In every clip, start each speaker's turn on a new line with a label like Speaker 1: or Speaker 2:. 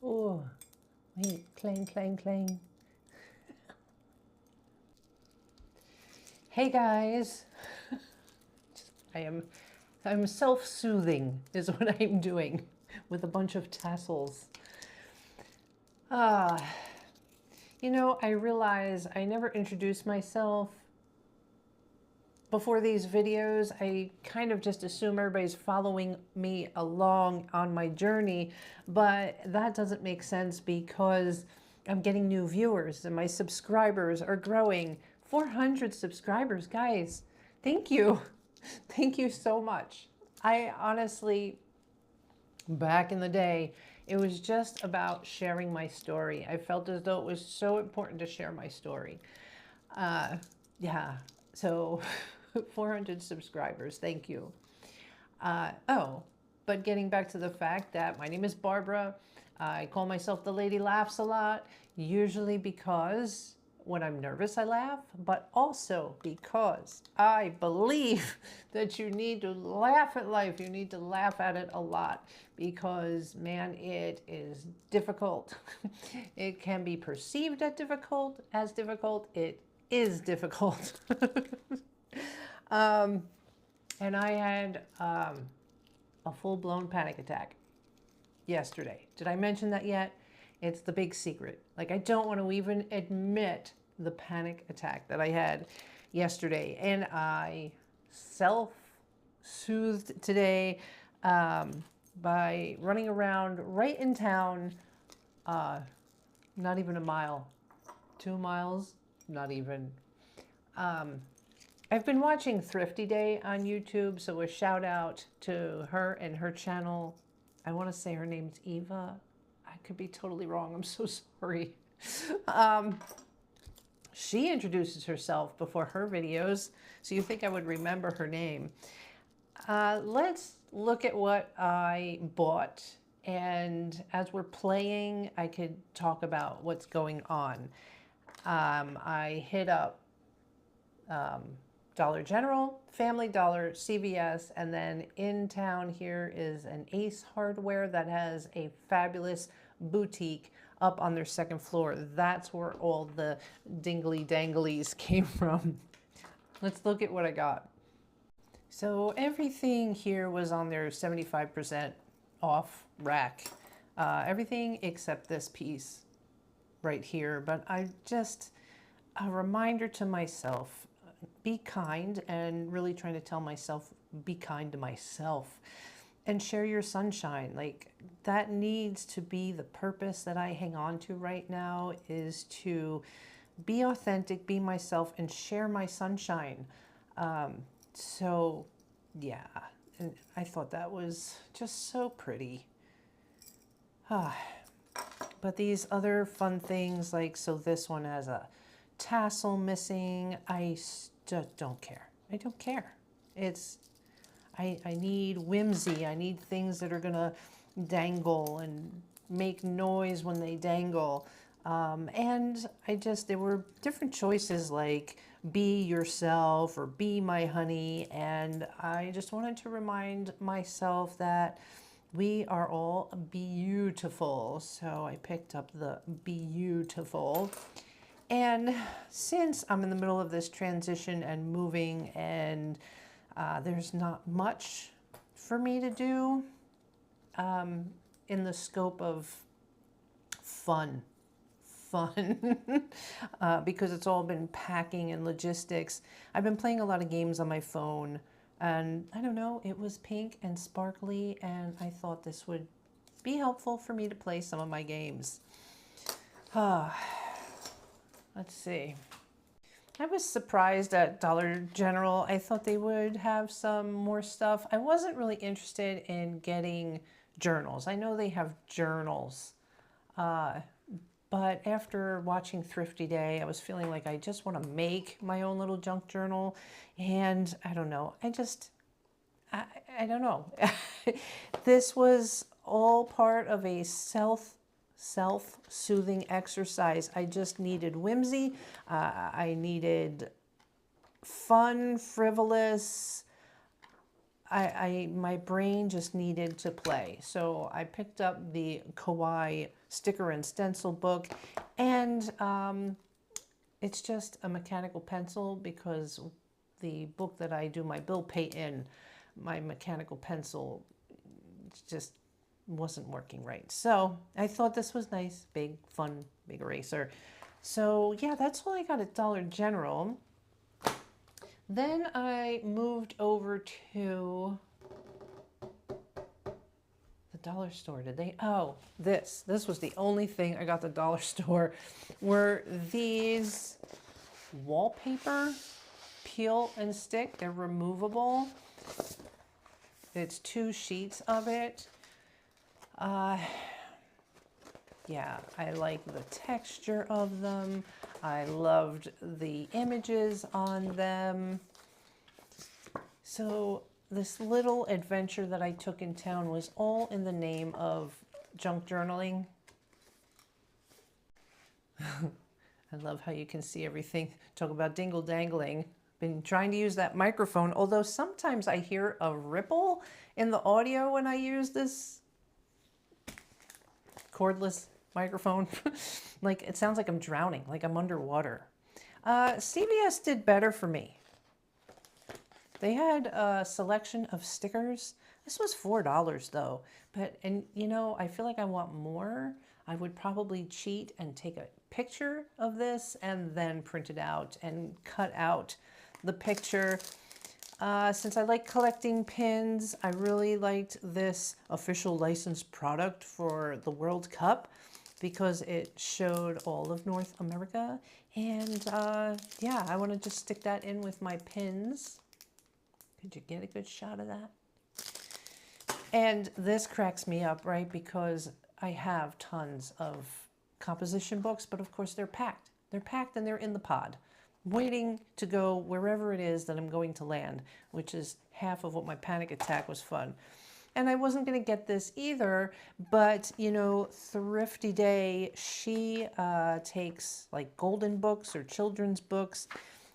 Speaker 1: Oh, wait, clang, clang, clang. Hey guys, I'm self-soothing is what I'm doing with a bunch of tassels. Ah, you know, I realize I never introduced myself before these videos. I kind of just assume everybody's following me along on my journey, but that doesn't make sense because I'm getting new viewers and my subscribers are growing. 400 subscribers, guys. Thank you. Thank you so much. I honestly, back in the day, it was just about sharing my story. I felt as though it was so important to share my story. Uh, yeah, so 400 subscribers, thank you. Oh, but getting back to the fact that my name is Barbara. I call myself the Lady Laughs a lot, usually because when I'm nervous I laugh, but also because I believe that you need to laugh at life. You need to laugh at it a lot because, man, it is difficult. It can be perceived as difficult. It is difficult. And I had a full-blown panic attack yesterday. Did I mention that yet? It's the big secret. Like, I don't want to even admit the panic attack that I had yesterday. And I self-soothed today by running around right in town, not even a mile, 2 miles, not even. I've been watching Thrifty Day on YouTube, so a shout out to her and her channel. I want to say her name's Eva. I could be totally wrong. I'm so sorry. She introduces herself before her videos, so you think I would remember her name. Let's look at what I bought, and as we're playing, I could talk about what's going on. I hit up Dollar General, Family Dollar, CVS, and then in town here is an Ace Hardware that has a fabulous boutique up on their second floor. That's where all the dingly danglies came from. Let's look at what I got. So everything here was on their 75% off rack. Everything except this piece right here. But I just, a reminder to myself, be kind, and really trying to tell myself, be kind to myself and share your sunshine. Like, that needs to be the purpose that I hang on to right now, is to be authentic, be myself, and share my sunshine. So yeah, and I thought that was just so pretty. But these other fun things, like, so this one has a tassel missing. I just don't care. I don't care. It's, I need whimsy. I need things that are gonna dangle and make noise when they dangle. And there were different choices like be yourself or be my honey. And I just wanted to remind myself that we are all beautiful. So I picked up the beautiful. And since I'm in the middle of this transition and moving, and there's not much for me to do in the scope of fun, because it's all been packing and logistics. I've been playing a lot of games on my phone, and I don't know, it was pink and sparkly, and I thought this would be helpful for me to play some of my games. Let's see. I was surprised at Dollar General. I thought they would have some more stuff. I wasn't really interested in getting journals. I know they have journals. But after watching Thrifty Day, I was feeling like I just want to make my own little junk journal. And I don't know. I don't know. This was all part of a self-soothing exercise. I just needed whimsy. I needed fun, frivolous, my brain just needed to play. So I picked up the Kawaii sticker and stencil book, and it's just a mechanical pencil because the book that I do my bill pay in, my mechanical pencil just wasn't working right. So I thought this was nice, big, fun, big eraser. So yeah, that's all I got at Dollar General. Then I moved over to the dollar store. Did they? Oh, this was the only thing I got at the dollar store were these wallpaper peel and stick. They're removable. It's 2 sheets of it. Yeah, I like the texture of them. I loved the images on them. So this little adventure that I took in town was all in the name of junk journaling. I love how you can see everything. Talk about dingle dangling. Been trying to use that microphone, although sometimes I hear a ripple in the audio when I use this cordless microphone. Like it sounds like I'm drowning, like I'm underwater. CVS did better for me. They had a selection of stickers. This was $4 though, and you know, I feel like I want more. I would probably cheat and take a picture of this and then print it out and cut out the picture. Since I like collecting pins, I really liked this official licensed product for the World Cup because it showed all of North America. And yeah, I want to just stick that in with my pins. Could you get a good shot of that? And this cracks me up, right? Because I have tons of composition books, but of course they're packed. They're packed and they're in the pod, waiting to go wherever it is that I'm going to land, which is half of what my panic attack was fun. And I wasn't going to get this either, but you know, Thrifty Day, she takes like golden books or children's books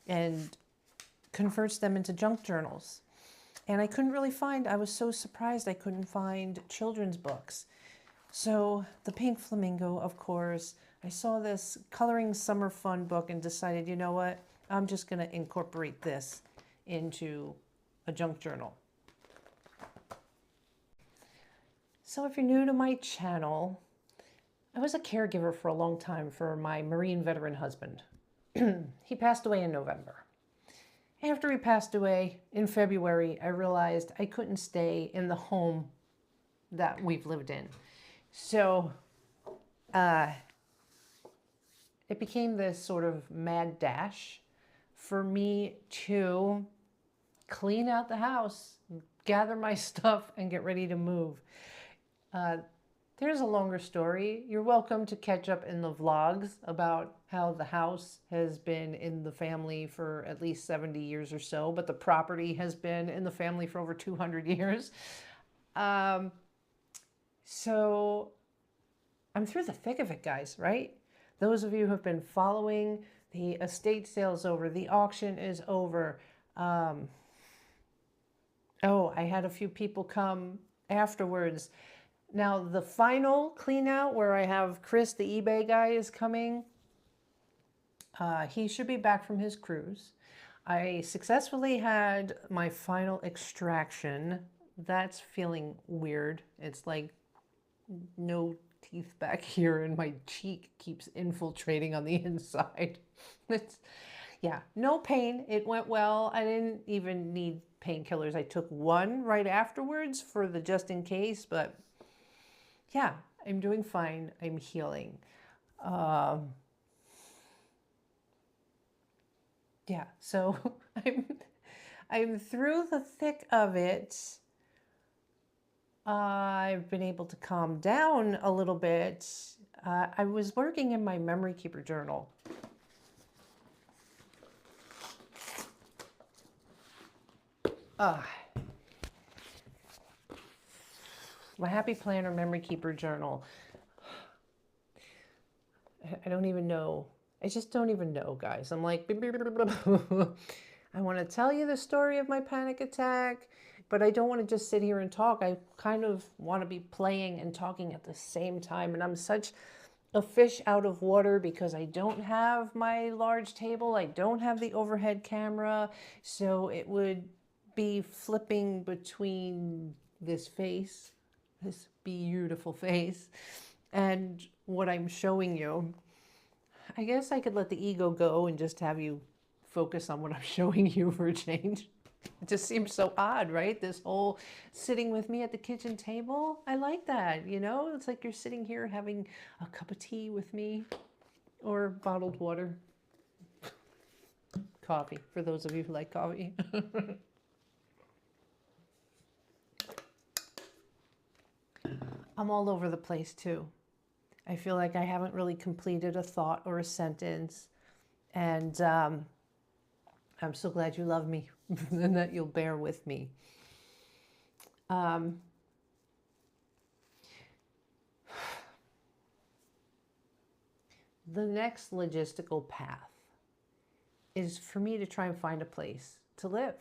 Speaker 1: and converts them into junk journals. And I couldn't really find, I was so surprised I couldn't find children's books. So the Pink Flamingo, of course, I saw this Coloring Summer Fun book and decided, you know what, I'm just going to incorporate this into a junk journal. So if you're new to my channel, I was a caregiver for a long time for my Marine veteran husband. He passed away in November. After he passed away in February, I realized I couldn't stay in the home that we've lived in. So it became this sort of mad dash for me to clean out the house, gather my stuff, and get ready to move. There's a longer story. You're welcome to catch up in the vlogs about how the house has been in the family for at least 70 years or so, but the property has been in the family for over 200 years. So I'm through the thick of it, guys, right? Those of you who have been following, the estate sale's over, the auction is over. Oh, I had a few people come afterwards. Now, the final clean out where I have Chris, the eBay guy, is coming. He should be back from his cruise. I successfully had my final extraction. That's feeling weird. It's like no teeth back here and my cheek keeps infiltrating on the inside. Yeah, no pain. It went well. I didn't even need painkillers. I took one right afterwards for the just in case, but yeah, I'm doing fine. I'm healing. Yeah, so I'm through the thick of it. I've been able to calm down a little bit. I was working in my memory keeper journal. My Happy Planner Memory Keeper Journal. I don't even know. I just don't even know, guys. I'm like, I want to tell you the story of my panic attack. but I don't want to just sit here and talk. I kind of want to be playing and talking at the same time. And I'm such a fish out of water because I don't have my large table. I don't have the overhead camera. So it would be flipping between this face, this beautiful face, and what I'm showing you. I guess I could let the ego go and just have you focus on what I'm showing you for a change. It just seems so odd, right? This whole sitting with me at the kitchen table. I like that, you know? It's like you're sitting here having a cup of tea with me or bottled water. Coffee, for those of you who like coffee. I'm all over the place too. I feel like I haven't really completed a thought or a sentence. And I'm so glad you love me and that you'll bear with me. The next logistical path is for me to try and find a place to live.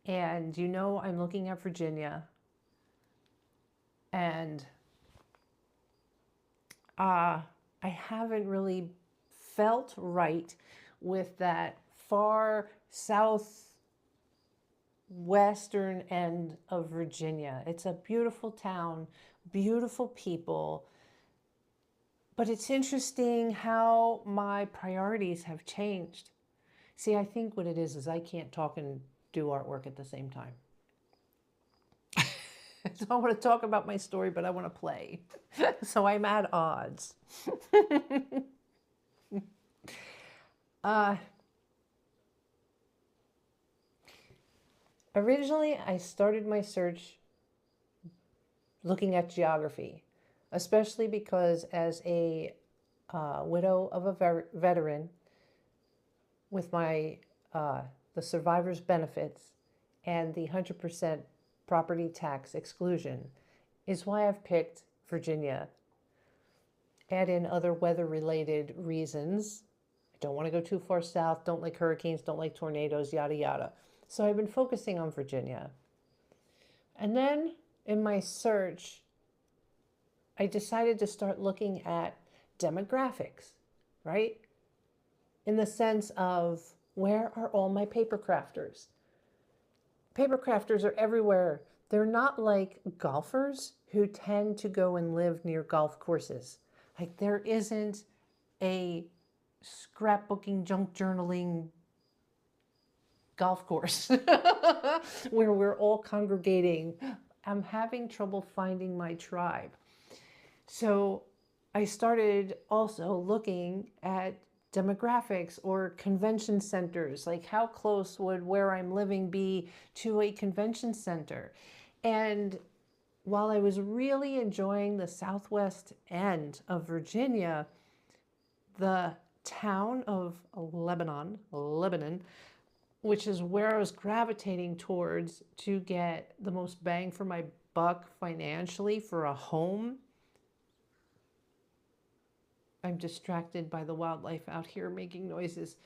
Speaker 1: And you know, I'm looking at Virginia, and I haven't really felt right with that far southwestern end of Virginia. It's a beautiful town, beautiful people, but it's interesting how my priorities have changed. See, I think what it is I can't talk and do artwork at the same time. So I want to talk about my story, but I want to play. So I'm at odds. Originally, I started my search looking at geography, especially because as a widow of a veteran with my the survivor's benefits and the 100% property tax exclusion is why I've picked Virginia. Add in other weather-related reasons. I don't want to go too far south, don't like hurricanes, don't like tornadoes, yada, yada. So I've been focusing on Virginia. And then in my search, I decided to start looking at demographics, right? In the sense of, where are all my paper crafters? Paper crafters are everywhere. They're not like golfers who tend to go and live near golf courses. Like, there isn't a scrapbooking, junk journaling golf course where we're all congregating. I'm having trouble finding my tribe. So I started also looking at demographics or convention centers, like how close would where I'm living be to a convention center. And while I was really enjoying the southwest end of Virginia, the town of Lebanon, which is where I was gravitating towards to get the most bang for my buck financially for a home. I'm distracted by the wildlife out here making noises.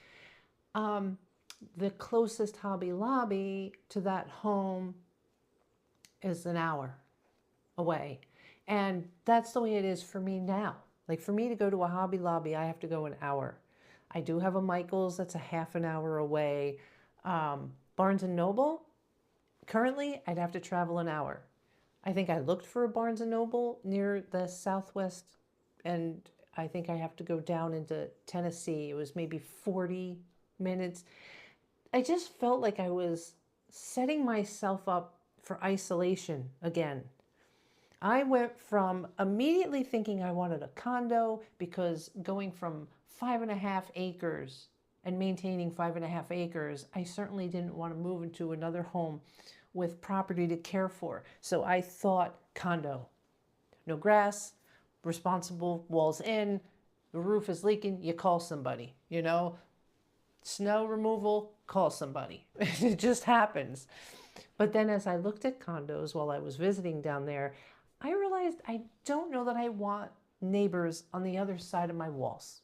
Speaker 1: The closest Hobby Lobby to that home is an hour away. And that's the way it is for me now. Like, for me to go to a Hobby Lobby, I have to go an hour. I do have a Michael's that's a half an hour away. Barnes & Noble, currently, I'd have to travel an hour. I think I looked for a Barnes & Noble near the southwest, and I think I have to go down into Tennessee. It was maybe 40 minutes. I just felt like I was setting myself up for isolation again. I went from immediately thinking I wanted a condo, because going from 5.5 acres and maintaining 5.5 acres, I certainly didn't want to move into another home with property to care for. So I thought condo. No grass, responsible, walls in, the roof is leaking, you call somebody, you know? Snow removal, call somebody. It just happens. But then as I looked at condos while I was visiting down there, I realized I don't know that I want neighbors on the other side of my walls.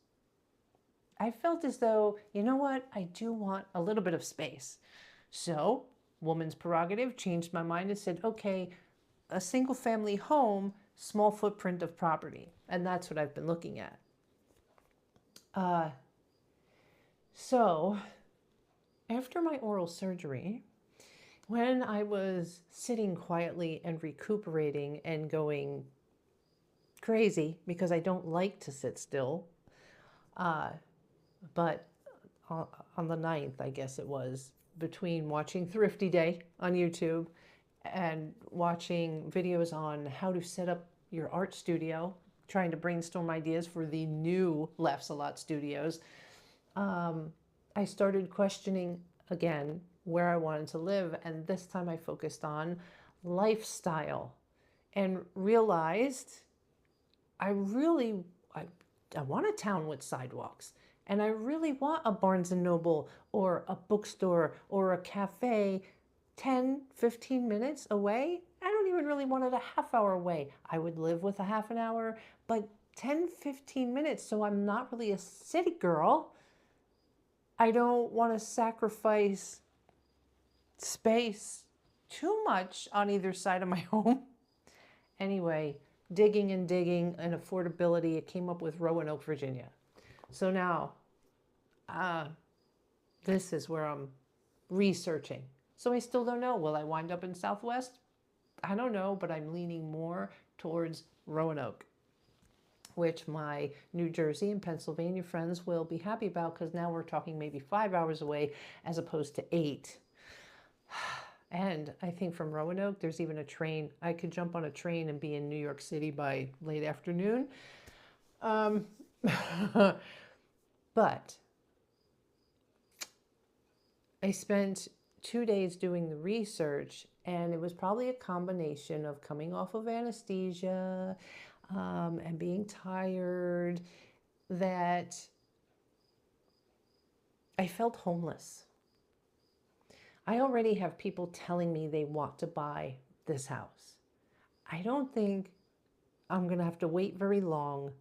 Speaker 1: I felt as though, you know what, I do want a little bit of space. So woman's prerogative, changed my mind and said, okay, a single family home, small footprint of property. And that's what I've been looking at. So after my oral surgery, when I was sitting quietly and recuperating and going crazy, because I don't like to sit still, but on the 9th, I guess it was, between watching Thrifty Day on YouTube and watching videos on how to set up your art studio, trying to brainstorm ideas for the new Laughs a Lot studios, I started questioning again where I wanted to live. And this time I focused on lifestyle and realized I want a town with sidewalks. And I really want a Barnes & Noble or a bookstore or a cafe 10, 15 minutes away. I don't even really want it a half hour away. I would live with a half an hour, but 10, 15 minutes. So I'm not really a city girl. I don't want to sacrifice space too much on either side of my home. Anyway, digging and affordability, it came up with Roanoke, Virginia. So now, this is where I'm researching. So I still don't know. Will I wind up in Southwest? I don't know, but I'm leaning more towards Roanoke, which my New Jersey and Pennsylvania friends will be happy about, because now we're talking maybe 5 hours away as opposed to 8. And I think from Roanoke, there's even a train. I could jump on a train and be in New York City by late afternoon. But I spent 2 days doing the research, and it was probably a combination of coming off of anesthesia and being tired, that I felt homeless. I already have people telling me they want to buy this house. I don't think I'm going to have to wait very long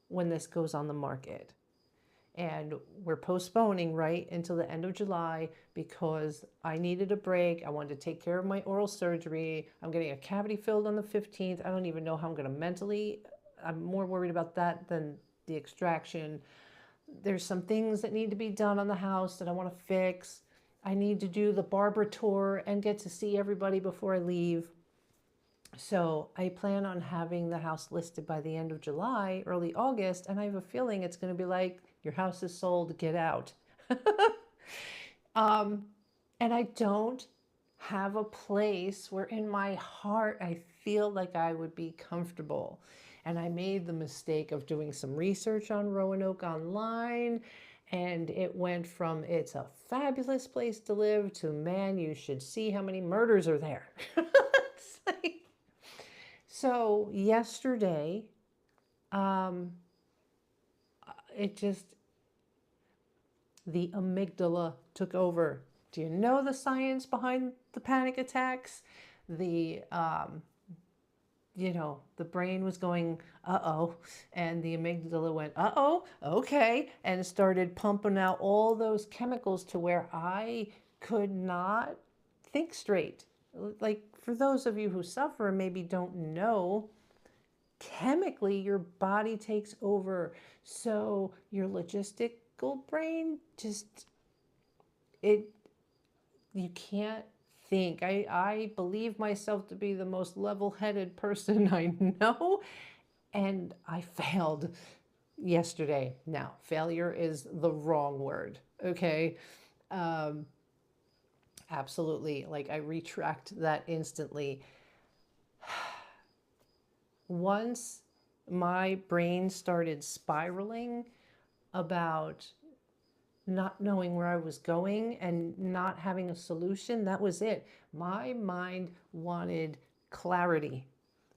Speaker 1: when this goes on the market. And we're postponing right until the end of July because I needed a break. I wanted to take care of my oral surgery. I'm getting a cavity filled on the 15th. I don't even know how I'm going to mentally. I'm more worried about that than the extraction. There's some things that need to be done on the house that I want to fix. I need to do the barber tour and get to see everybody before I leave. So I plan on having the house listed by the end of July, early August, and I have a feeling it's going to be like, your house is sold, get out. And I don't have a place where in my heart I feel like I would be comfortable. And I made the mistake of doing some research on Roanoke online, and it went from it's a fabulous place to live to, man, you should see how many murders are there. So yesterday, the amygdala took over. Do you know the science behind the panic attacks? The brain was going, uh-oh, and the amygdala went, uh-oh, okay, and started pumping out all those chemicals to where I could not think straight. Like, for those of you who suffer and maybe don't know, chemically your body takes over. So your logistical brain you can't think. I believe myself to be the most level-headed person I know, and I failed yesterday. Now, failure is the wrong word, okay? Absolutely, like I retract that instantly. Once my brain started spiraling about not knowing where I was going and not having a solution, that was it. My mind wanted clarity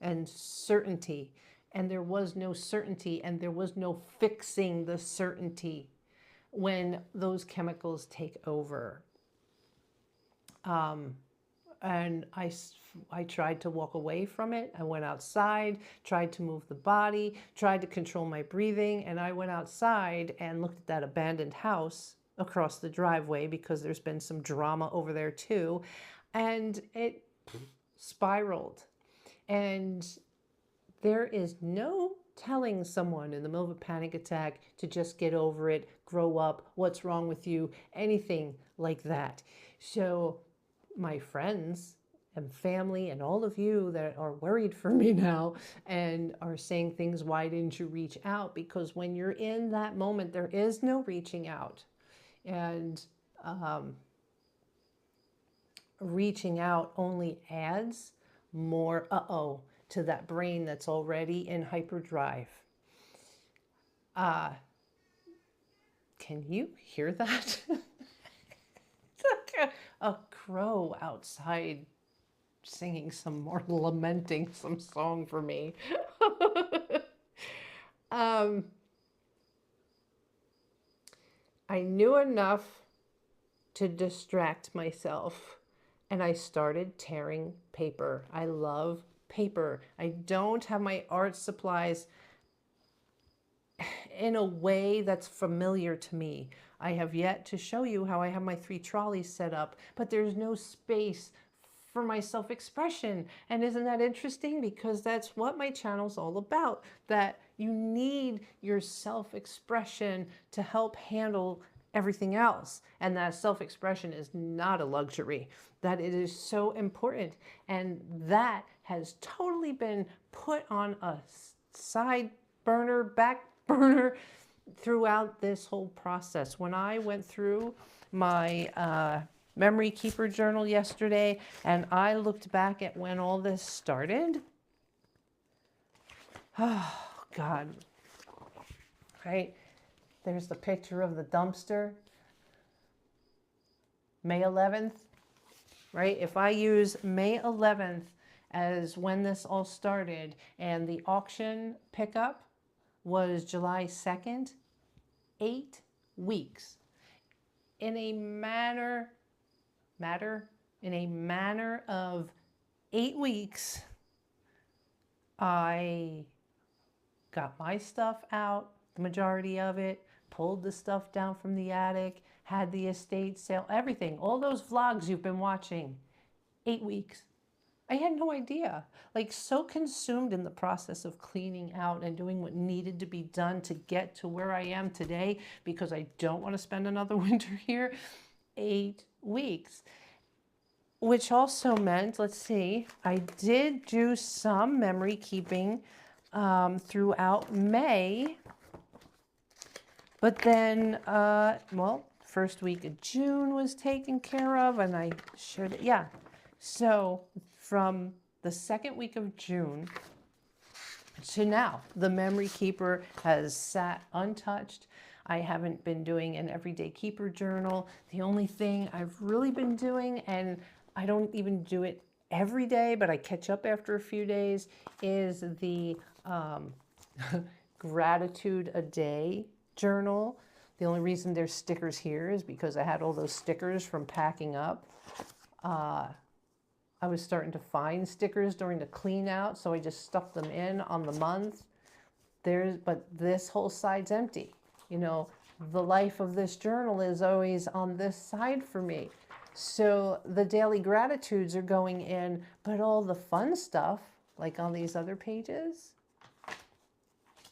Speaker 1: and certainty, and there was no certainty, and there was no fixing the certainty when those chemicals take over. And I tried to walk away from it. I went outside, tried to move the body, tried to control my breathing, and I went outside and looked at that abandoned house across the driveway because there's been some drama over there too. And it spiraled. And there is no telling someone in the middle of a panic attack to just get over it, grow up, what's wrong with you, anything like that. So my friends and family and all of you that are worried for me now and are saying things, why didn't you reach out? Because when you're in that moment, there is no reaching out. And reaching out only adds more to that brain that's already in hyperdrive. Can you hear that? It's like a crow outside singing some more, lamenting some song for me. I knew enough to distract myself, and I started tearing paper. I love paper. I don't have my art supplies in a way that's familiar to me. I have yet to show you how I have my 3 trolleys set up, but there's no space for my self-expression. And isn't that interesting? Because that's what my channel's all about, that you need your self-expression to help handle everything else. And that self-expression is not a luxury, that it is so important. And that has totally been put on a side burner, back burner throughout this whole process. When I went through my memory keeper journal yesterday and I looked back at when all this started, oh God, right? There's the picture of the dumpster, May 11th, right? If I use May 11th as when this all started and the auction pickup was July 2nd, 8 weeks. In a manner of 8 weeks, I got my stuff out, the majority of it, pulled the stuff down from the attic, had the estate sale, everything, all those vlogs you've been watching, 8 weeks. I had no idea, like so consumed in the process of cleaning out and doing what needed to be done to get to where I am today, because I don't want to spend another winter here. 8 weeks, which also meant, let's see, I did do some memory keeping throughout May, but then, well, first week of June was taken care of, and I shared it, yeah. So from the second week of June to now, the memory keeper has sat untouched. I haven't been doing an everyday keeper journal. The only thing I've really been doing, and I don't even do it every day, but I catch up after a few days, is the gratitude a day journal. The only reason there's stickers here is because I had all those stickers from packing up. I was starting to find stickers during the clean out, so I just stuck them in on the month. But this whole side's empty. You know, the life of this journal is always on this side for me. So the daily gratitudes are going in, but all the fun stuff, like on these other pages,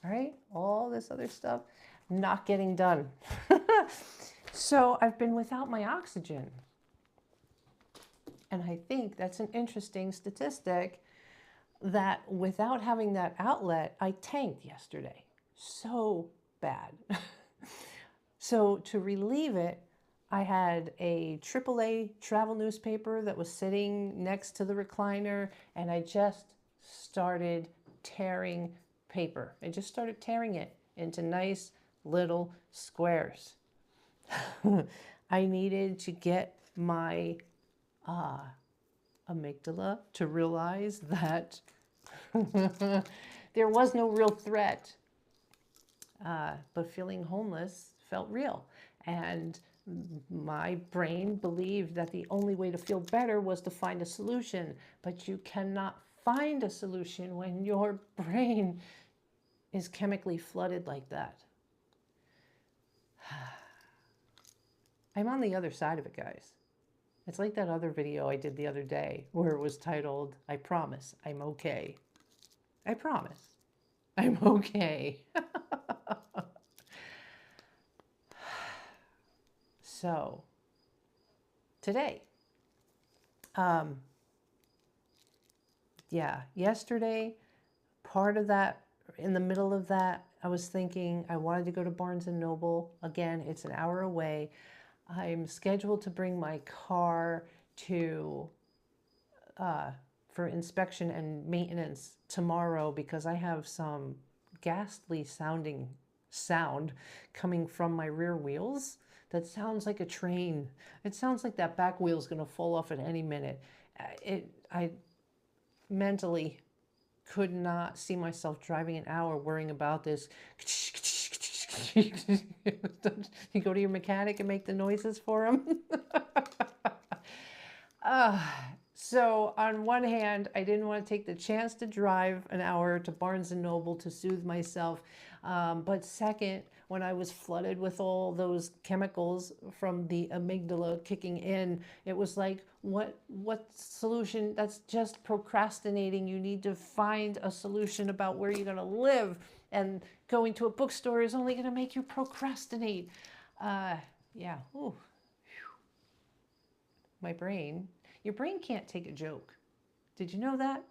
Speaker 1: right? All this other stuff, not getting done. So I've been without my oxygen. And I think that's an interesting statistic, that without having that outlet, I tanked yesterday. So bad. So to relieve it, I had a AAA travel newspaper that was sitting next to the recliner, and I just started tearing paper. I just started tearing it into nice little squares. I needed to get my amygdala to realize that there was no real threat, but feeling homeless felt real. And my brain believed that the only way to feel better was to find a solution, but you cannot find a solution when your brain is chemically flooded like that. I'm on the other side of it, guys. It's like that other video I did the other day where it was titled, I promise I'm okay. I promise I'm okay. So today, yeah, yesterday, part of that, in the middle of that, I was thinking I wanted to go to Barnes and Noble. Again, it's an hour away. I'm scheduled to bring my car to for inspection and maintenance tomorrow because I have some ghastly sounding sound coming from my rear wheels that sounds like a train. It sounds like that back wheel is going to fall off at any minute. I mentally could not see myself driving an hour worrying about this. You go to your mechanic and make the noises for him. So on one hand, I didn't want to take the chance to drive an hour to Barnes and Noble to soothe myself. But second, when I was flooded with all those chemicals from the amygdala kicking in, it was like, what solution? That's just procrastinating. You need to find a solution about where you're going to live. And going to a bookstore is only going to make you procrastinate. Yeah. Ooh. My brain. Your brain can't take a joke. Did you know that?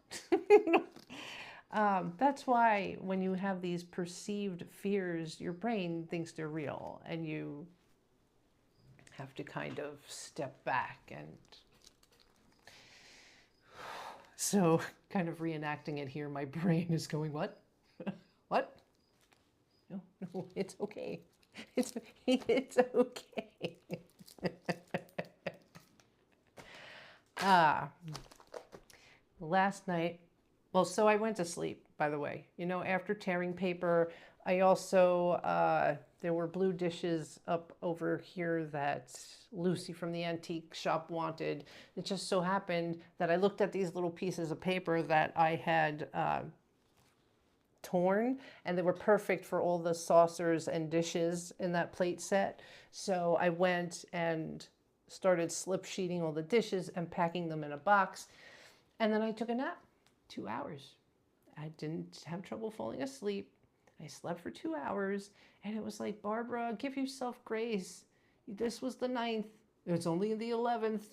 Speaker 1: That's why when you have these perceived fears, your brain thinks they're real, and you have to kind of step back. And so, kind of reenacting it here, my brain is going, what? What? No, it's okay. It's okay. Last night, well, so I went to sleep, by the way. You know, after tearing paper, I also, there were blue dishes up over here that Lucy from the antique shop wanted. It just so happened that I looked at these little pieces of paper that I had torn, and they were perfect for all the saucers and dishes in that plate set. So I went and started slip sheeting all the dishes and packing them in a box. And then I took a nap, 2 hours. I didn't have trouble falling asleep. I slept for 2 hours, and it was like, Barbara, give yourself grace. This was the 9th. It's only the 11th.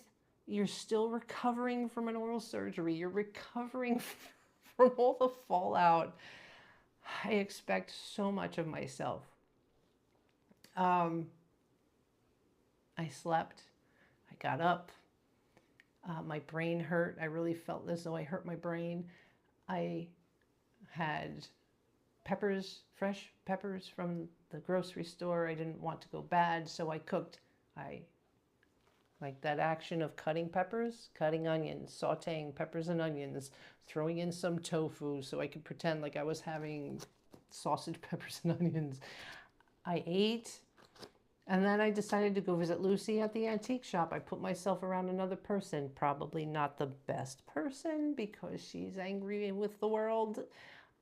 Speaker 1: You're still recovering from an oral surgery. You're recovering from all the fallout. I expect so much of myself. I slept. I got up. My brain hurt. I really felt as though I hurt my brain. I had peppers, fresh peppers from the grocery store. I didn't want to go bad, so I cooked. I like that action of cutting peppers, cutting onions, sauteing peppers and onions, throwing in some tofu so I could pretend like I was having sausage, peppers, and onions. I ate. And then I decided to go visit Lucy at the antique shop. I put myself around another person, probably not the best person because she's angry with the world.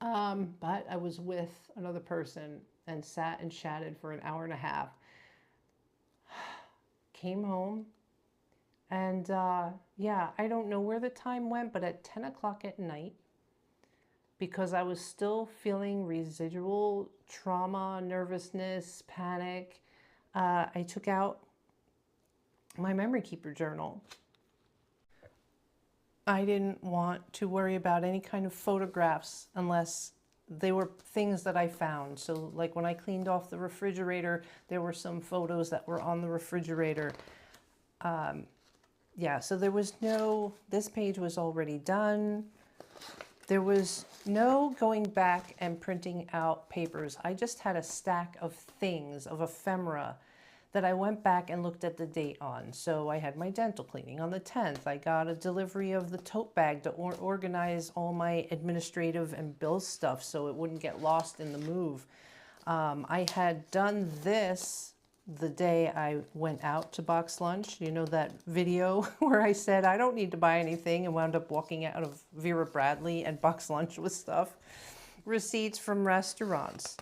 Speaker 1: But I was with another person and sat and chatted for an hour and a half. Came home and yeah, I don't know where the time went, but at 10 o'clock at night, because I was still feeling residual trauma, nervousness, panic, I took out my memory keeper journal. I didn't want to worry about any kind of photographs unless they were things that I found. So like when I cleaned off the refrigerator, there were some photos that were on the refrigerator. Yeah, so there was no, this page was already done. There was no going back and printing out papers. I just had a stack of things, of ephemera, that I went back and looked at the date on. So I had my dental cleaning on the 10th. I got a delivery of the tote bag to organize all my administrative and bill stuff so it wouldn't get lost in the move. I had done this the day I went out to box lunch. You know that video where I said I don't need to buy anything and wound up walking out of Vera Bradley and box lunch with stuff. Receipts from restaurants.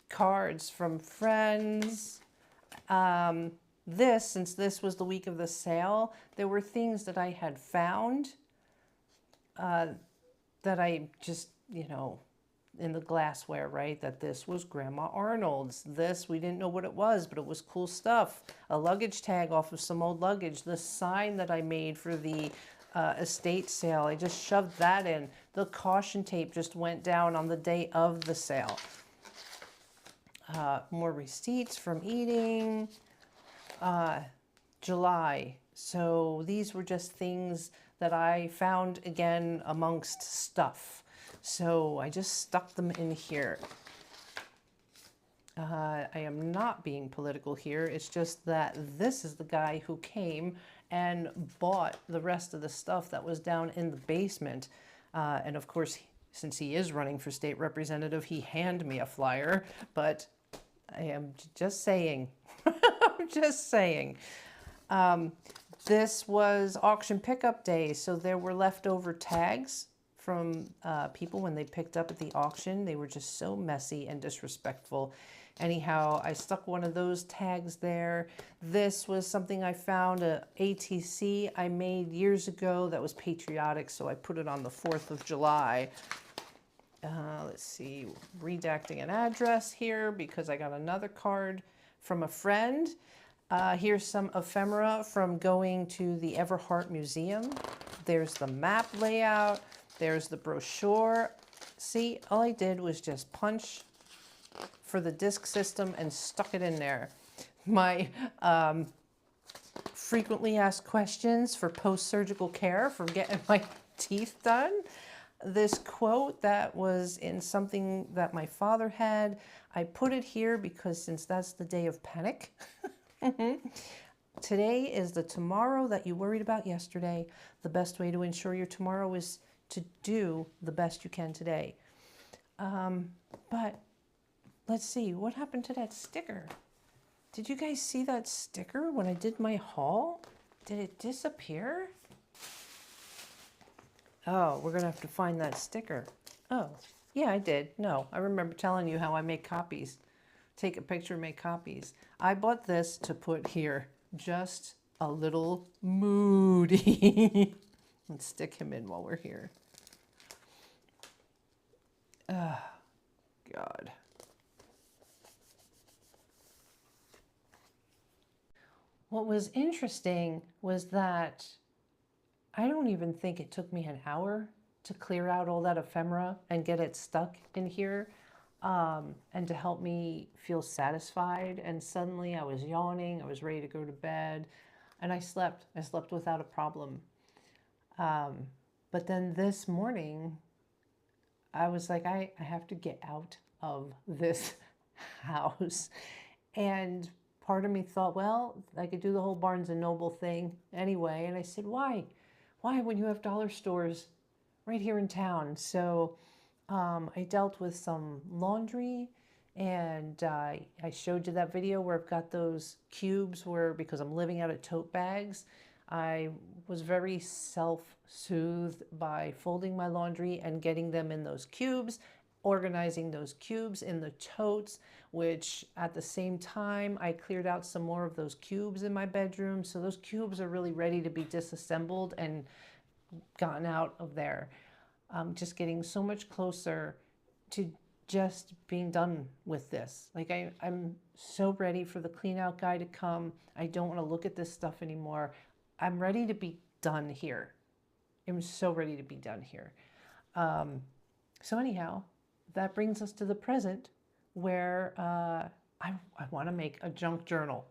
Speaker 1: Cards from friends. this, since this was the week of the sale, there were things that I had found that I just, you know, in the glassware, right? That this was Grandma Arnold's. This, we didn't know what it was, but it was cool stuff. A luggage tag off of some old luggage. The sign that I made for the estate sale, I just shoved that in. The caution tape just went down on the day of the sale. More receipts from eating. July. So these were just things that I found again amongst stuff. So I just stuck them in here. I am not being political here. It's just that this is the guy who came and bought the rest of the stuff that was down in the basement. And of course, since he is running for state representative, he handed me a flyer, but I am just saying, I'm just saying. This was auction pickup day, so there were leftover tags from people when they picked up at the auction. They were just so messy and disrespectful. Anyhow, I stuck one of those tags there. This was something I found, a ATC I made years ago that was patriotic, so I put it on the 4th of July. Let's see, redacting an address here because I got another card from a friend. Here's some ephemera from going to the Everhart Museum. There's the map layout. There's the brochure. See, all I did was just punch for the disc system and stuck it in there. My frequently asked questions for post-surgical care for getting my teeth done. This quote that was in something that my father had, I put it here because since that's the day of panic. Today is the tomorrow that you worried about yesterday. The best way to ensure your tomorrow is to do the best you can today. But let's see, what happened to that sticker? Did you guys see that sticker when I did my haul? Did it disappear? Oh, we're gonna have to find that sticker. Oh, yeah, I did. No, I remember telling you how I make copies. Take a picture, make copies. I bought this to put here. Just a little moody. Let's stick him in while we're here. Oh, God. What was interesting was that I don't even think it took me an hour to clear out all that ephemera and get it stuck in here. And to help me feel satisfied. And suddenly I was yawning, I was ready to go to bed, and I slept. I slept without a problem. But then this morning, I was like, I have to get out of this house. And part of me thought, well, I could do the whole Barnes and Noble thing anyway. And I said, why? Why when you have dollar stores right here in town? So I dealt with some laundry, and I showed you that video where I've got those cubes where, because I'm living out of tote bags, I was very self-soothed by folding my laundry and getting them in those cubes, organizing those cubes in the totes, which at the same time I cleared out some more of those cubes in my bedroom. So those cubes are really ready to be disassembled and gotten out of there. Just getting so much closer to just being done with this. Like I'm so ready for the clean out guy to come. I don't want to look at this stuff anymore. I'm ready to be done here. I'm so ready to be done here. So anyhow, that brings us to the present where I want to make a junk journal.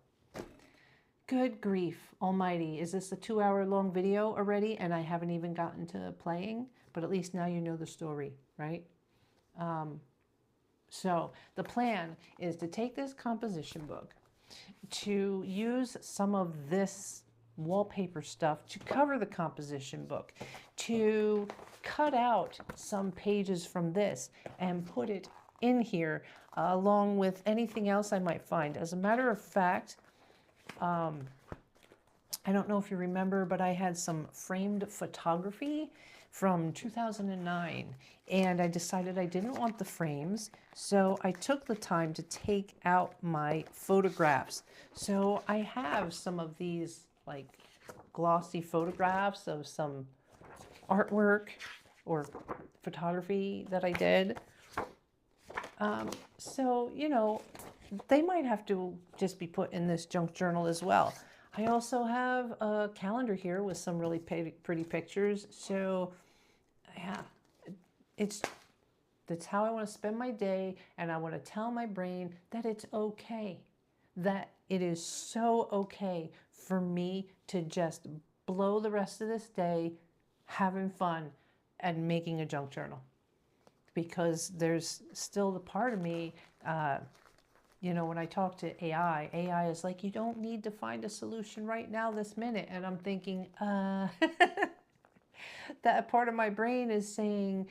Speaker 1: Good grief almighty. Is this a 2-hour long video already and I haven't even gotten to playing? But at least now you know the story, right? So the plan is to take this composition book, to use some of this wallpaper stuff to cover the composition book, to cut out some pages from this and put it in here along with anything else I might find. As a matter of fact, I don't know if you remember, but I had some framed photography from 2009, and I decided I didn't want the frames, so I took the time to take out my photographs. So I have some of these like glossy photographs of some artwork or photography that I did. So, you know, they might have to just be put in this junk journal as well. I also have a calendar here with some really pretty pictures. So, yeah, that's how I want to spend my day, and I want to tell my brain that it's okay, that it is so okay for me to just blow the rest of this day having fun and making a junk journal. Because there's still the part of me, you know, when I talk to AI is like, you don't need to find a solution right now, this minute. And I'm thinking, that part of my brain is saying,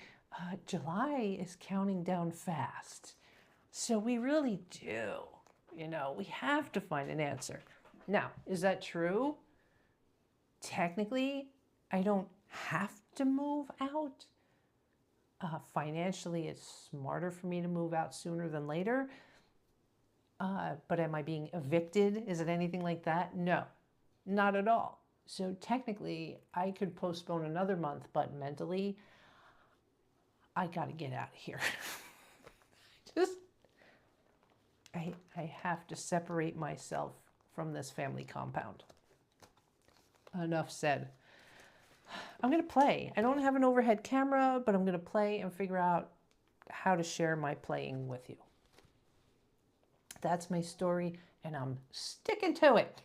Speaker 1: July is counting down fast. So we really do, you know, we have to find an answer. Now, is that true? Technically, I don't have to move out. Financially, it's smarter for me to move out sooner than later. But am I being evicted? Is it anything like that? No, not at all. So technically, I could postpone another month, but mentally, I got to get out of here. I have to separate myself from this family compound. Enough said. I'm going to play. I don't have an overhead camera, but I'm going to play and figure out how to share my playing with you. That's my story, and I'm sticking to it.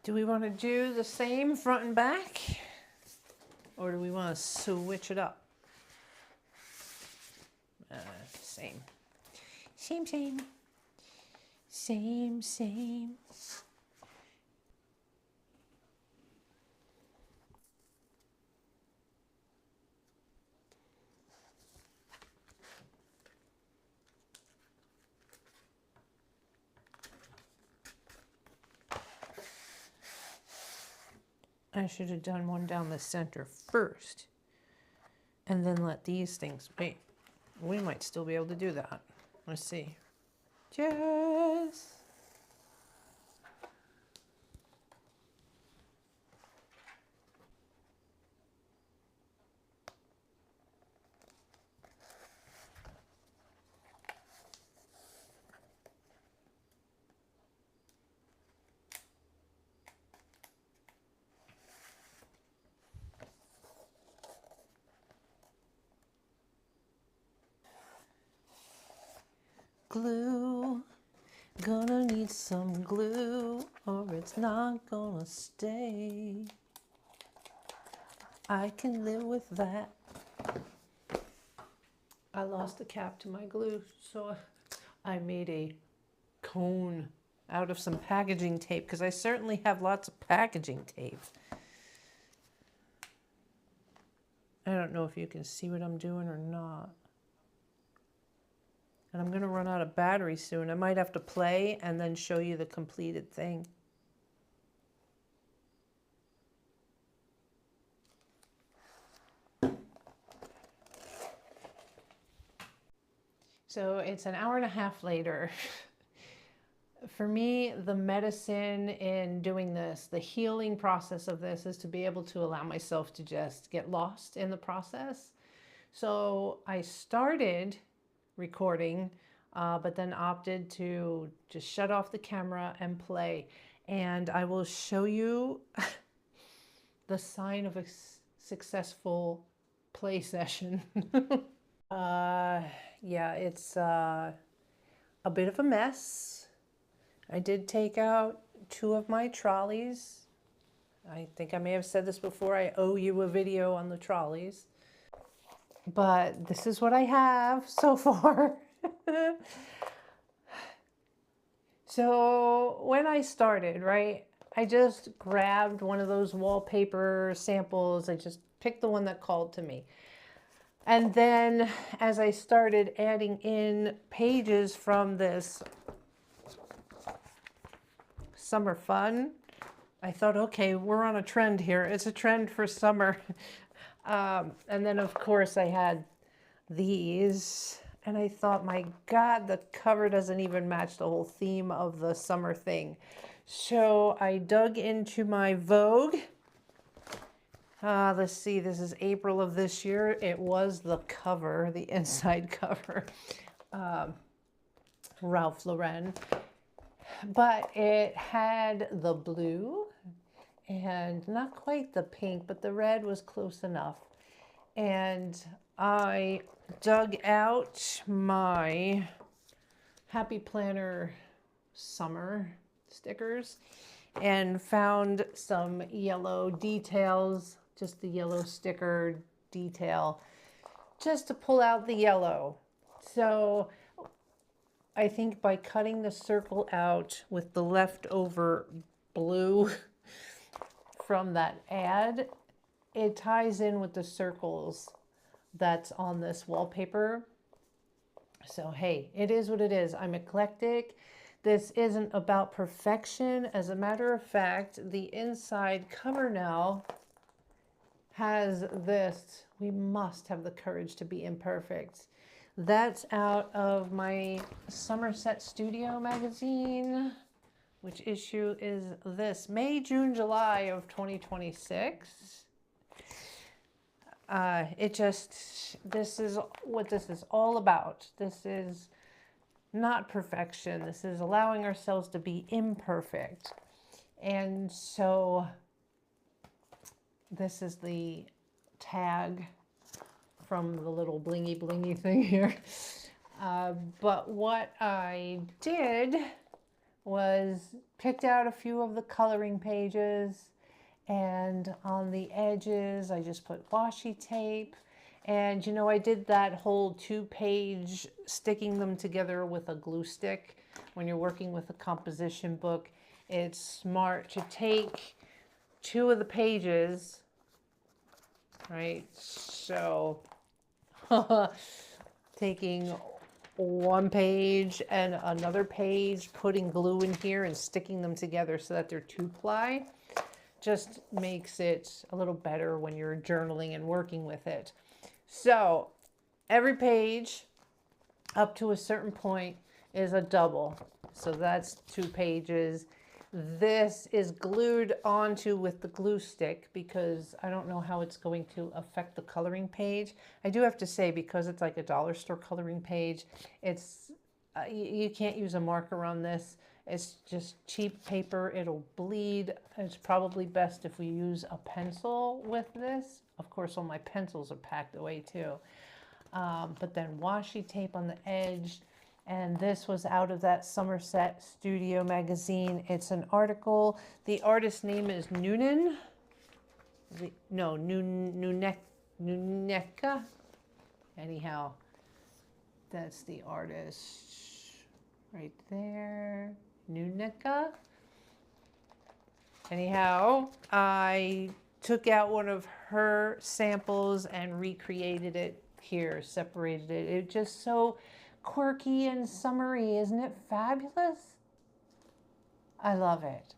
Speaker 1: Do we want to do the same front and back? Or do we want to switch it up? Same. Same, same. Same, same. I should have done one down the center first and then let these things, wait, we might still be able to do that. Let's see. Yes. Glue, gonna need some glue or it's not gonna stay. I can live with that. I lost the cap to my glue, so I made a cone out of some packaging tape because I certainly have lots of packaging tape. I don't know if you can see what I'm doing or not. And I'm going to run out of battery soon. I might have to play and then show you the completed thing. So it's an hour and a half later. For me, the medicine in doing this, the healing process of this, is to be able to allow myself to just get lost in the process. So I started recording, but then opted to just shut off the camera and play. And I will show you the sign of a successful play session. Yeah, it's a bit of a mess. I did take out 2 of my trolleys. I think I may have said this before. I owe you a video on the trolleys. But this is what I have so far. So when I started, right, I just grabbed one of those wallpaper samples. I just picked the one that called to me. And then as I started adding in pages from this summer fun, I thought, okay, we're on a trend here. It's a trend for summer. And then of course I had these, and I thought, my God, the cover doesn't even match the whole theme of the summer thing. So I dug into my Vogue. Let's see, this is April of this year. It was the cover, the inside cover, Ralph Lauren. But it had the blue and not quite the pink, but the red was close enough. And I dug out my Happy Planner summer stickers and found some yellow details, just the yellow sticker detail, just to pull out the yellow. So I think by cutting the circle out with the leftover blue from that ad, it ties in with the circles that's on this wallpaper. So hey, it is what it is. I'm eclectic. This isn't about perfection. As a matter of fact, the inside cover now has this: we must have the courage to be imperfect. That's out of my Somerset Studio magazine. Which issue is this? May, June, July of 2026. This is what this is all about. This is not perfection. This is allowing ourselves to be imperfect. And so this is the tag from the little blingy blingy thing here. But what I did was picked out a few of the coloring pages, and on the edges I just put washi tape. And you know, I did that whole 2-page sticking them together with a glue stick. When you're working with a composition book, it's smart to take 2 of the pages, right? So taking 1 page and another page, putting glue in here and sticking them together so that they're 2-ply, just makes it a little better when you're journaling and working with it. So every page up to a certain point is a double. So that's 2 pages. This is glued onto with the glue stick because I don't know how it's going to affect the coloring page. I do have to say, because it's like a dollar store coloring page, it's you can't use a marker on this. It's just cheap paper. It'll bleed. It's probably best if we use a pencil with this. Of course, all my pencils are packed away too. But then washi tape on the edge. And this was out of that Somerset Studio magazine. It's an article. The artist's name is Noonan. Nuneka. Anyhow, that's the artist right there. Nuneka. Anyhow, I took out one of her samples and recreated it here, separated it. It's just so quirky and summery. Isn't it fabulous? I love it.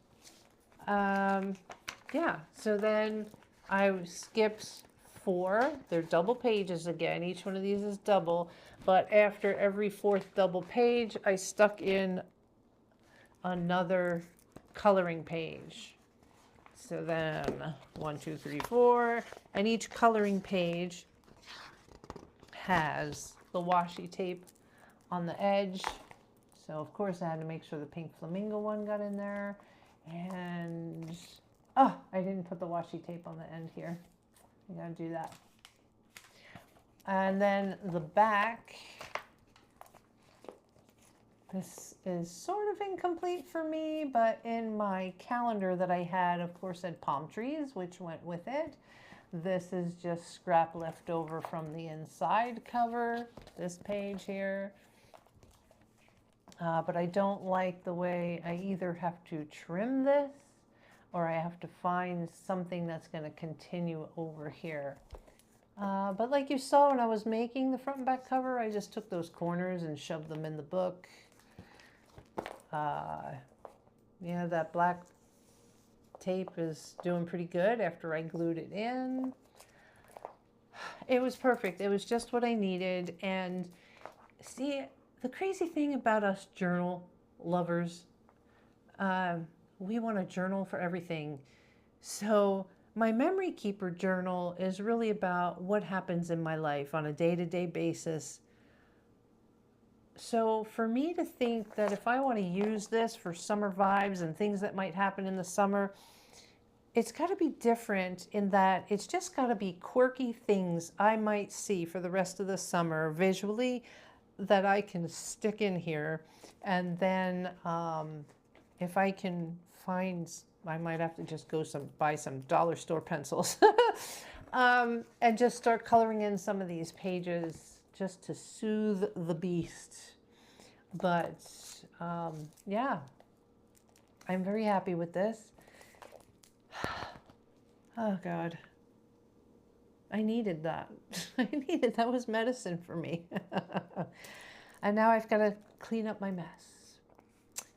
Speaker 1: Yeah, so then I skipped 4. They're double pages again. Each one of these is double, but after every 4th double page, I stuck in another coloring page. So then 1, 2, 3, 4, and each coloring page has the washi tape on the edge. So of course I had to make sure the pink flamingo one got in there. And oh, I didn't put the washi tape on the end here. I gotta do that. And then the back, this is sort of incomplete for me, but in my calendar that I had, of course, said palm trees, which went with it. This is just scrap left over from the inside cover, this page here. But I don't like the way I either have to trim this or I have to find something that's going to continue over here. But like you saw when I was making the front and back cover, I just took those corners and shoved them in the book. Yeah, that black tape is doing pretty good after I glued it in. It was perfect. It was just what I needed. And see, the crazy thing about us journal lovers, we want to journal for everything. So my memory keeper journal is really about what happens in my life on a day-to-day basis. So for me to think that if I want to use this for summer vibes and things that might happen in the summer, it's got to be different in that it's just got to be quirky things I might see for the rest of the summer visually that I can stick in here. And then if I can find, I might have to just go buy some dollar store pencils and just start coloring in some of these pages just to soothe the beast. But yeah, I'm very happy with this. Oh God, I needed that. That was medicine for me. And now I've got to clean up my mess.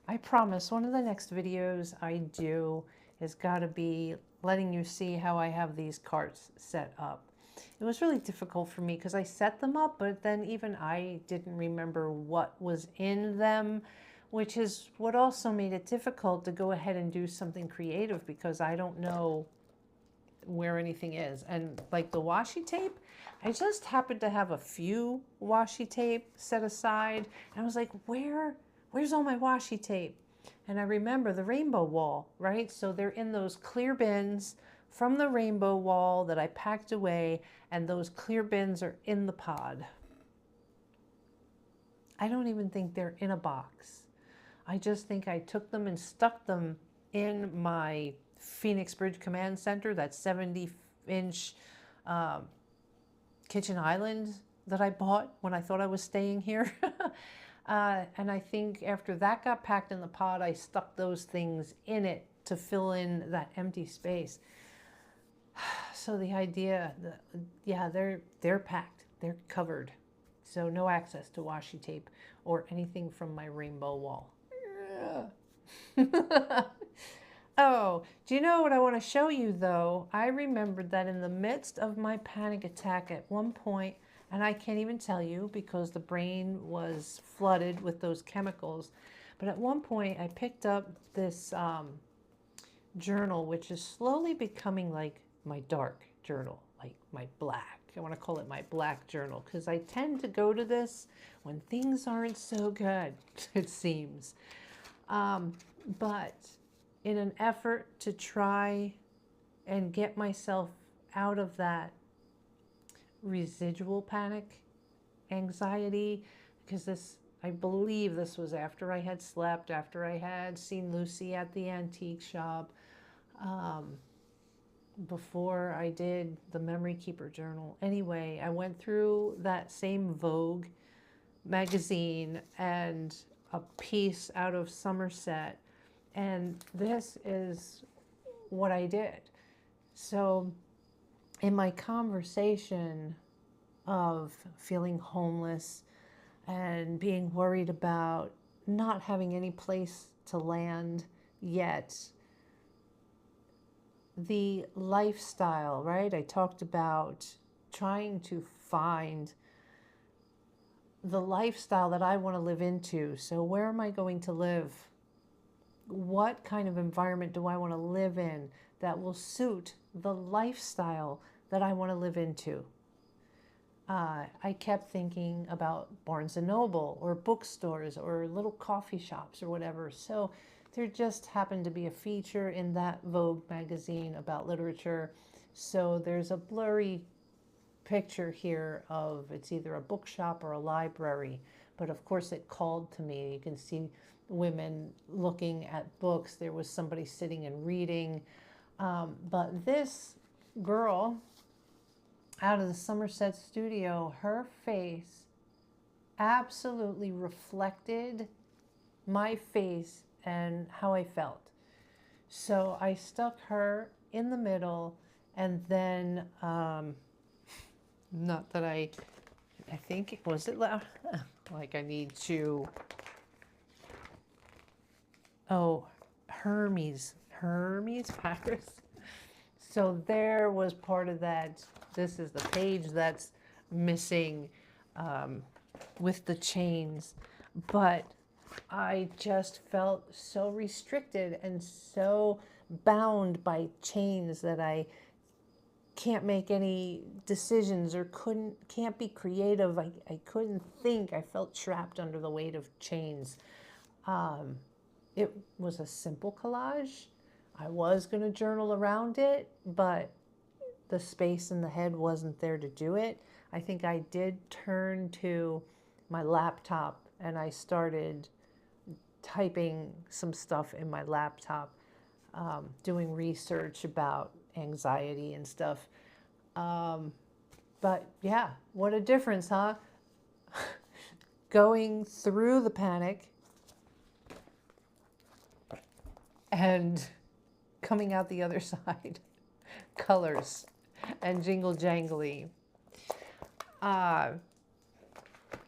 Speaker 1: I promise one of the next videos I do has got to be letting you see how I have these carts set up. It was really difficult for me because I set them up, but then even I didn't remember what was in them, which is what also made it difficult to go ahead and do something creative because I don't know where anything is. And like the washi tape, I just happened to have a few washi tape set aside. And I was like, where's all my washi tape? And I remember the rainbow wall, right? So they're in those clear bins from the rainbow wall that I packed away, and those clear bins are in the pod. I don't even think they're in a box. I just think I took them and stuck them in my Phoenix Bridge Command Center, that 70-inch kitchen island that I bought when I thought I was staying here. And I think after that got packed in the pod, I stuck those things in it to fill in that empty space. So the idea, yeah, they're packed, they're covered. So no access to washi tape or anything from my rainbow wall. Oh, do you know what I want to show you though? I remembered that in the midst of my panic attack at one point, and I can't even tell you because the brain was flooded with those chemicals, but at one point I picked up this journal, which is slowly becoming like my dark journal, like my black. I want to call it my black journal because I tend to go to this when things aren't so good, it seems. But in an effort to try and get myself out of that residual panic, anxiety, because this, I believe this was after I had slept, after I had seen Lucy at the antique shop, before I did the Memory Keeper journal. Anyway, I went through that same Vogue magazine and a piece out of Somerset, and this is what I did. So in my conversation of feeling homeless and being worried about not having any place to land yet, the lifestyle, right? I talked about trying to find the lifestyle that I want to live into. So where am I going to live? what kind of environment do I want to live in that will suit the lifestyle that I want to live into? I kept thinking about Barnes and Noble or bookstores or little coffee shops or whatever. So there just happened to be a feature in that Vogue magazine about literature. So there's a blurry picture here of it's either a bookshop or a library. But of course it called to me. You can see women looking at books. There was somebody sitting and reading. But this girl out of the Somerset studio, her face absolutely reflected my face and how I felt. So I stuck her in the middle, and then, not that I think, was it loud? Like I need to, oh, Hermes virus. So there was part of that. This is the page that's missing with the chains. But I just felt so restricted and so bound by chains that I can't make any decisions or can't be creative. I couldn't think. I felt trapped under the weight of chains. It was a simple collage. I was going to journal around it, but the space in the head wasn't there to do it. I think I did turn to my laptop and I started typing some stuff in my laptop, doing research about anxiety and stuff. But yeah, what a difference, huh? Going through the panic and coming out the other side. Colors and jingle jangly. Guys,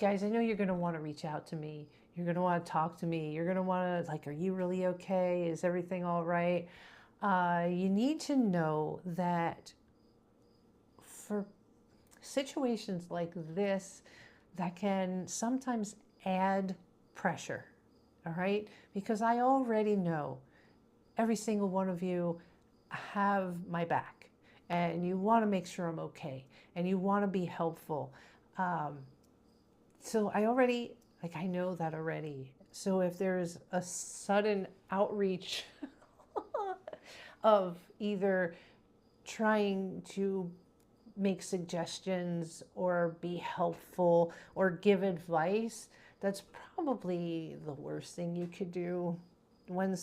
Speaker 1: I know you're going to want to reach out to me. You're going to want to talk to me. You're going to want to, like, are you really okay? Is everything all right? You need to know that for situations like this, that can sometimes add pressure, all right? Because I already know every single one of you have my back and you want to make sure I'm okay and you want to be helpful. So I know that already. So if there's a sudden outreach of either trying to make suggestions or be helpful or give advice, that's probably the worst thing you could do when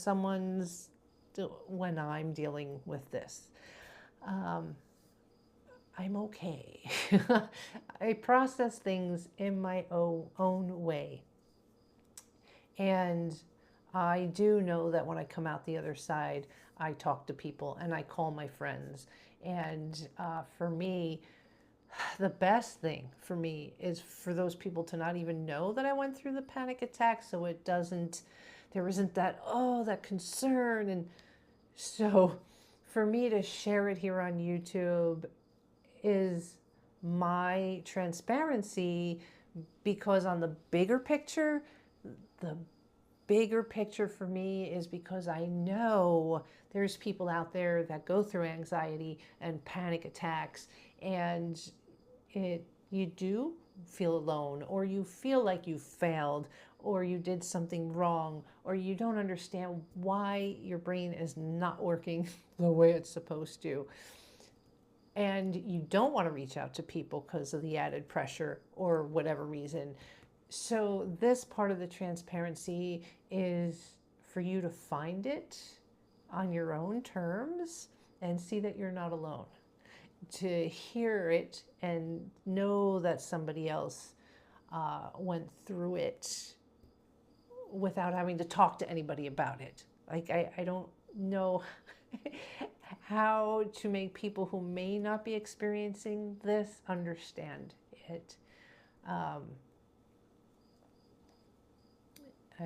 Speaker 1: I'm dealing with this. I'm okay. I process things in my own way. And I do know that when I come out the other side, I talk to people and I call my friends. And for me, the best thing for me is for those people to not even know that I went through the panic attack, so there isn't that concern. And so for me to share it here on YouTube is my transparency, because on the bigger picture for me is because I know there's people out there that go through anxiety and panic attacks, and you do feel alone, or you feel like you failed, or you did something wrong, or you don't understand why your brain is not working the way it's supposed to. And you don't want to reach out to people because of the added pressure or whatever reason. So this part of the transparency is for you to find it on your own terms and see that you're not alone. To hear it and know that somebody else went through it without having to talk to anybody about it. Like, I don't know how to make people who may not be experiencing this understand it. I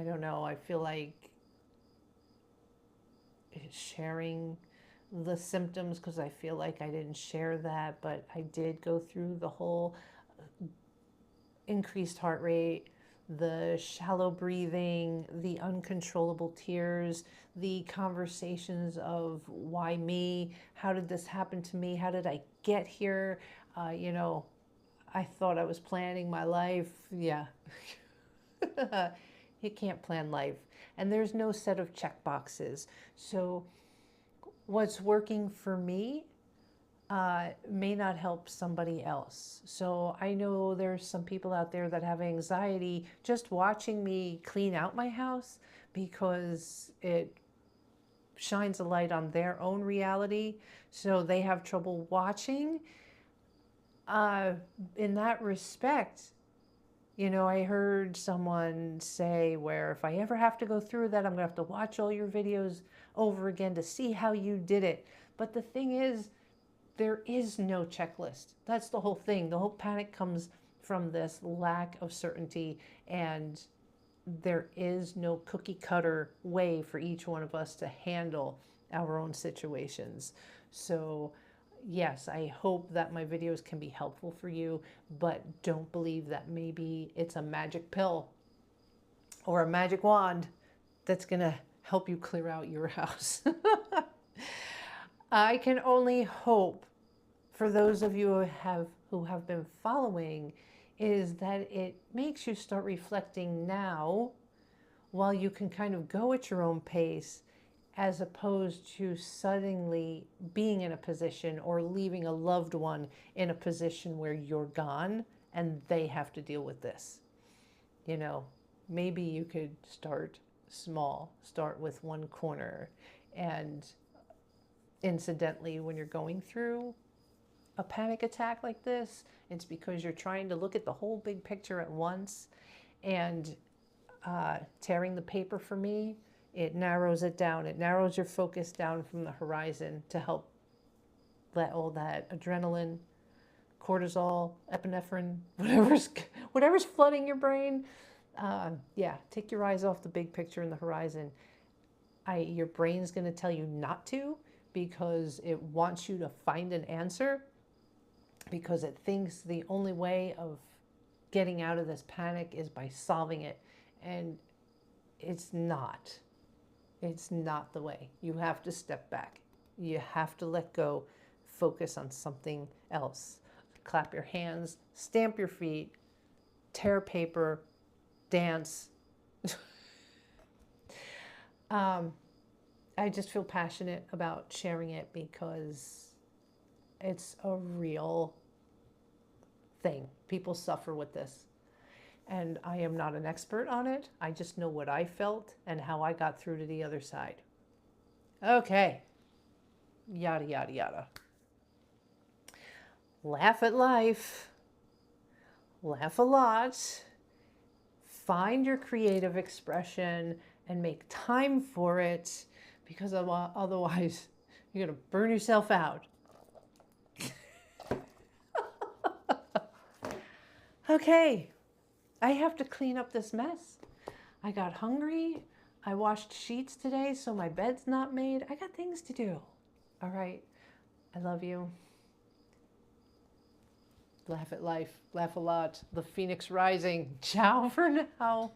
Speaker 1: don't know. I feel like sharing the symptoms, because I feel like I didn't share that, but I did go through the whole increased heart rate, the shallow breathing, the uncontrollable tears, the conversations of why me? How did this happen to me? How did I get here? You know, I thought I was planning my life. Yeah. You can't plan life. And there's no set of check boxes. So what's working for me may not help somebody else. So I know there's some people out there that have anxiety just watching me clean out my house because it shines a light on their own reality. So they have trouble watching. In that respect, you know, I heard someone say where if I ever have to go through that, I'm going to have to watch all your videos over again to see how you did it. But the thing is, there is no checklist. That's the whole thing. The whole panic comes from this lack of certainty, and there is no cookie cutter way for each one of us to handle our own situations. So yes, I hope that my videos can be helpful for you, but don't believe that maybe it's a magic pill or a magic wand that's going to help you clear out your house. I can only hope for those of you who have been following is that it makes you start reflecting now while you can kind of go at your own pace, as opposed to suddenly being in a position or leaving a loved one in a position where you're gone and they have to deal with this. You know, maybe you could start small, start with one corner, and incidentally, when you're going through a panic attack like this, it's because you're trying to look at the whole big picture at once. And tearing the paper for me, it narrows it down. It narrows your focus down from the horizon to help let all that adrenaline, cortisol, epinephrine, whatever's flooding your brain, yeah, take your eyes off the big picture in the horizon. Your brain's going to tell you not to because it wants you to find an answer, because it thinks the only way of getting out of this panic is by solving it. And it's not. It's not the way. You have to step back. You have to let go, focus on something else. Clap your hands, stamp your feet, tear paper, dance. I just feel passionate about sharing it because it's a real thing. People suffer with this. And I am not an expert on it. I just know what I felt and how I got through to the other side. Okay. Yada, yada, yada. Laugh at life. Laugh a lot. Find your creative expression and make time for it, because otherwise you're going to burn yourself out. Okay. I have to clean up this mess. I got hungry. I washed sheets today, so my bed's not made. I got things to do. All right. I love you. Laugh at life. Laugh a lot. The phoenix rising. Ciao for now.